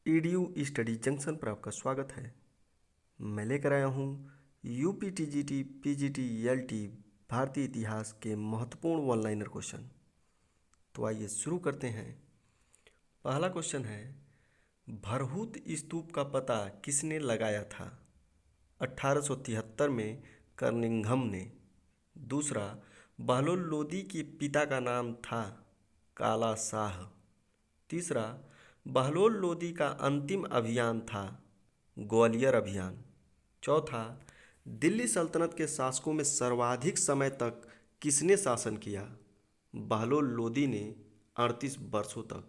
EDU study junction पर आपका स्वागत है। मैं लेकर आया हूँ यूपी टीजीटी पीजीटी एलटी भारतीय इतिहास के महत्वपूर्ण वन लाइनर क्वेश्चन। तो आइए शुरू करते हैं। पहला क्वेश्चन है, भरहुत स्तूप का पता किसने लगाया था? 1873 में कर्निंघम ने। दूसरा, बहलोल लोदी के पिता का नाम था काला शाह। तीसरा, बहलोल लोदी का अंतिम अभियान था ग्वालियर अभियान। चौथा, दिल्ली सल्तनत के शासकों में सर्वाधिक समय तक किसने शासन किया? बहलोल लोदी ने 38 वर्षों तक।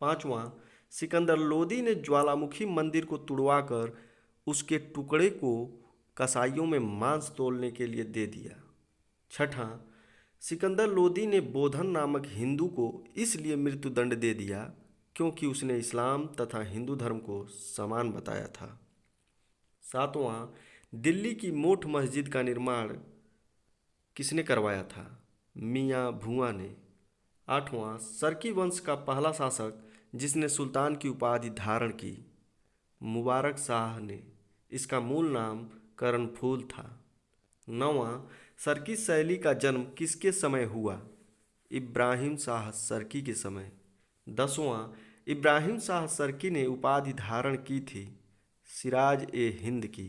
पांचवा, सिकंदर लोदी ने ज्वालामुखी मंदिर को तुड़वाकर उसके टुकड़े को कसाईयों में मांस तोलने के लिए दे दिया। छठा, सिकंदर लोदी ने बोधन नामक हिंदू को इसलिए मृत्युदंड दे दिया क्योंकि उसने इस्लाम तथा हिंदू धर्म को समान बताया था। सातवां, दिल्ली की मोठ मस्जिद का निर्माण किसने करवाया था? मियाँ भुआ ने। आठवां, सरकी वंश का पहला शासक जिसने सुल्तान की उपाधि धारण की? मुबारक शाह ने। इसका मूल नाम कर्णफूल था। नौवां, सरकी शैली का जन्म किसके समय हुआ? इब्राहिम शाह सरकी के समय। दसवां, इब्राहिम शाह सरकी ने उपाधि धारण की थी सिराज ए हिंद की।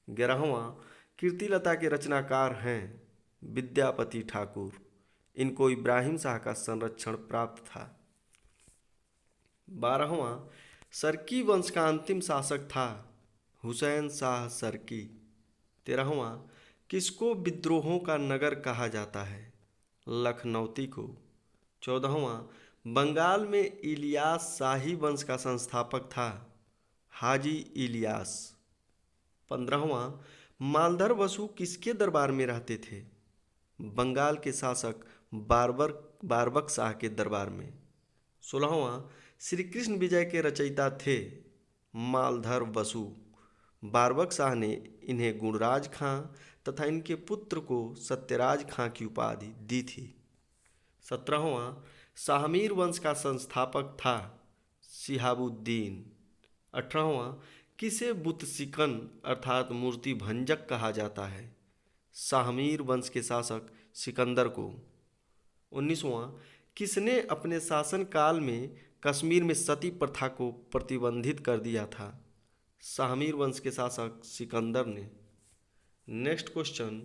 11वां, कीर्तिलता के रचनाकार हैं विद्यापति ठाकुर। इनको इब्राहिम शाह का संरक्षण प्राप्त था। 12वां, सरकी वंश का अंतिम शासक था हुसैन शाह सरकी। 13वां, किसको विद्रोहों का नगर कहा जाता है? लखनौती को। 14वां, बंगाल में इलियास शाही वंश का संस्थापक था हाजी इलियास। 15वां, मालधर वसु किसके दरबार में रहते थे? बंगाल के शासक बारबक शाह के दरबार में। 16वां, श्री कृष्ण विजय के रचयिता थे मालधर वसु। बारबक शाह ने इन्हें गुणराज खां तथा इनके पुत्र को सत्यराज खां की उपाधि दी थी। 17वां, शाहमीर वंश का संस्थापक था शिहाबुद्दीन। 18वां, किसे बुत सिकन अर्थात मूर्ति भंजक कहा जाता है? शाहमीर वंश के शासक सिकंदर को। 19वां, किसने अपने शासन काल में कश्मीर में सती प्रथा को प्रतिबंधित कर दिया था? शाहमीर वंश के शासक सिकंदर ने। नेक्स्ट क्वेश्चन,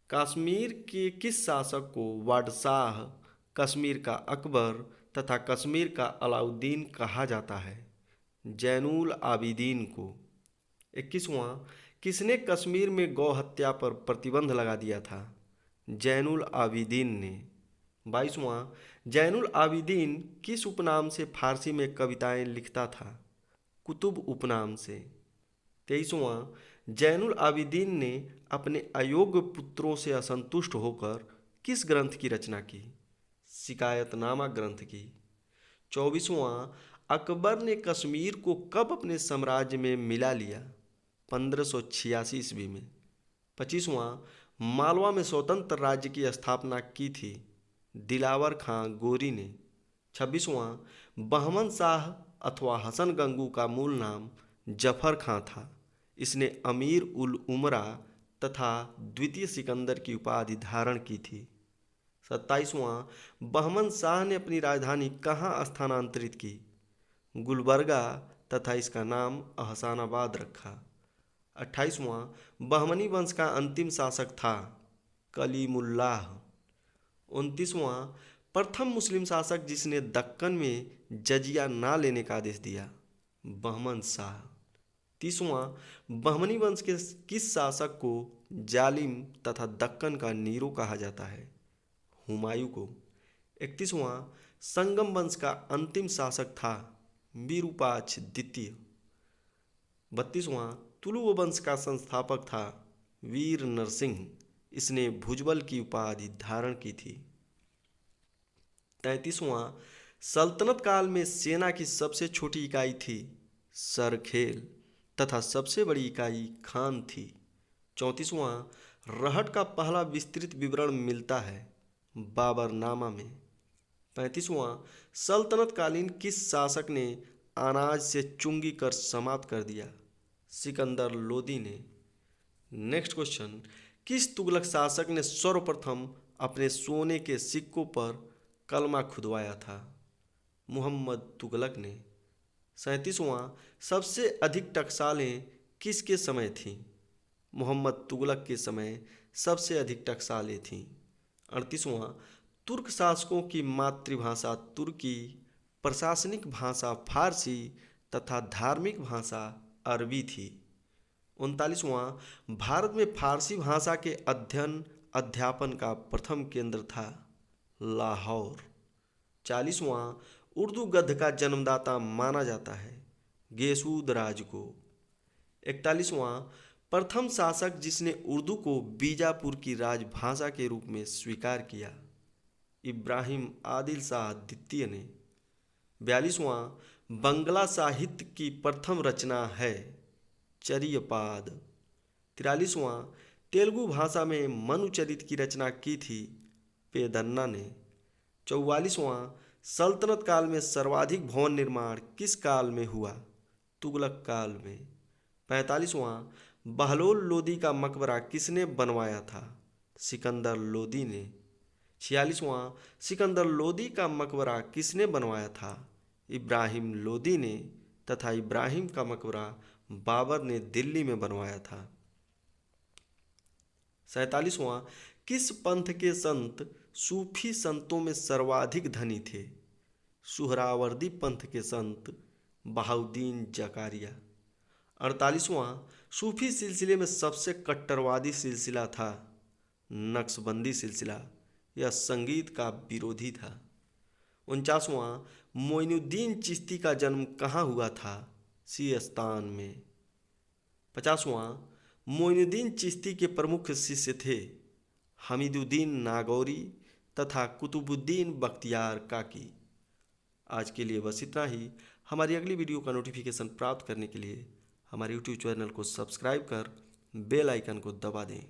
कश्मीर के किस शासक को बादशाह, कश्मीर का अकबर तथा कश्मीर का अलाउद्दीन कहा जाता है? जैनुल आबिदीन को। 21वां, किसने कश्मीर में गौ हत्या पर प्रतिबंध लगा दिया था? जैनुल आबिदीन ने। 22वां, जैनुल आबिदीन किस उपनाम से फारसी में कविताएं लिखता था? कुतुब उपनाम से। 23वां, जैनुल आबिदीन ने अपने अयोग्य पुत्रों से असंतुष्ट होकर किस ग्रंथ की रचना की? शिकायतनामा ग्रंथ की। 24वां, अकबर ने कश्मीर को कब अपने साम्राज्य में मिला लिया? 1586 ईस्वी में। 25वां, मालवा में स्वतंत्र राज्य की स्थापना की थी दिलावर खां गोरी ने। 26वां, बहमन शाह अथवा हसन गंगू का मूल नाम जफर खां था। इसने अमीर उल उमरा तथा द्वितीय सिकंदर की उपाधि धारण की थी। 27वां, बहमन शाह ने अपनी राजधानी कहाँ स्थानांतरित की? गुलबर्गा तथा इसका नाम अहसानाबाद रखा। 28वां, बहमनी वंश का अंतिम शासक था कलीमुल्लाह। 29वां, प्रथम मुस्लिम शासक जिसने दक्कन में जजिया ना लेने का आदेश दिया? बहमन शाह। 30वां, बहमनी वंश के किस शासक को जालिम तथा दक्कन का नीरो कहा जाता है? हुमायूं को। 31वां, संगम वंश का अंतिम शासक था विरूपाक्ष द्वितीय। 32वां, तुलु वंश का संस्थापक था वीर नरसिंह। इसने भुजबल की उपाधि धारण की थी। 33वां, सल्तनत काल में सेना की सबसे छोटी इकाई थी सरखेल तथा सबसे बड़ी इकाई खान थी। 34वां, रहट का पहला विस्तृत विवरण मिलता है बाबरनामा में। 35वां, सल्तनतकालीन किस शासक ने अनाज से चुंगी कर समाप्त कर दिया? सिकंदर लोदी ने। नेक्स्ट क्वेश्चन, किस तुगलक शासक ने सर्वप्रथम अपने सोने के सिक्कों पर कलमा खुदवाया था? मुहम्मद तुगलक ने। 37वां, सबसे अधिक टकसालें किसके समय थीं? मोहम्मद तुगलक के समय सबसे अधिक टकसालें थीं। 38वां, तुर्क शासकों की मातृभाषा तुर्की, प्रशासनिक भाषा फारसी तथा धार्मिक भाषा अरबी थी। 39वां, भारत में फारसी भाषा के अध्ययन अध्यापन का प्रथम केंद्र था लाहौर। 40वां, उर्दू गद्य का जन्मदाता माना जाता है गेसूद राज को। 41वां, प्रथम शासक जिसने उर्दू को बीजापुर की राजभाषा के रूप में स्वीकार किया, इब्राहिम आदिल शाह द्वितीय ने। 42वां, बंगला साहित्य की प्रथम रचना है चरियपाद। 43वां, तेलुगु भाषा में मनुचरित की रचना की थी पेदन्ना ने। 44वां, सल्तनत काल में सर्वाधिक भवन निर्माण किस काल में हुआ? तुगलक काल में। 45वां, बहलोल लोदी का मकबरा किसने बनवाया था? सिकंदर लोदी ने। 46वां, सिकंदर लोदी का मकबरा किसने बनवाया था? इब्राहिम लोदी ने तथा इब्राहिम का मकबरा बाबर ने दिल्ली में बनवाया था। 47वां, किस पंथ के संत सूफी संतों में सर्वाधिक धनी थे? सुहरावर्दी पंथ के संत बहाउद्दीन जकारिया। 48वां, सूफी सिलसिले में सबसे कट्टरवादी सिलसिला था नक्शबंदी सिलसिला, यह संगीत का विरोधी था। 49वां, मोइनुद्दीन चिश्ती का जन्म कहाँ हुआ था? सिस्तान में। 50वां, मोइनुद्दीन चिश्ती के प्रमुख शिष्य थे हमीदुद्दीन नागौरी तथा कुतुबुद्दीन बख्तियार काकी। आज के लिए बस इतना ही। हमारी अगली वीडियो का नोटिफिकेशन प्राप्त करने के लिए हमारे यूट्यूब चैनल को सब्सक्राइब कर बेल आइकन को दबा दें।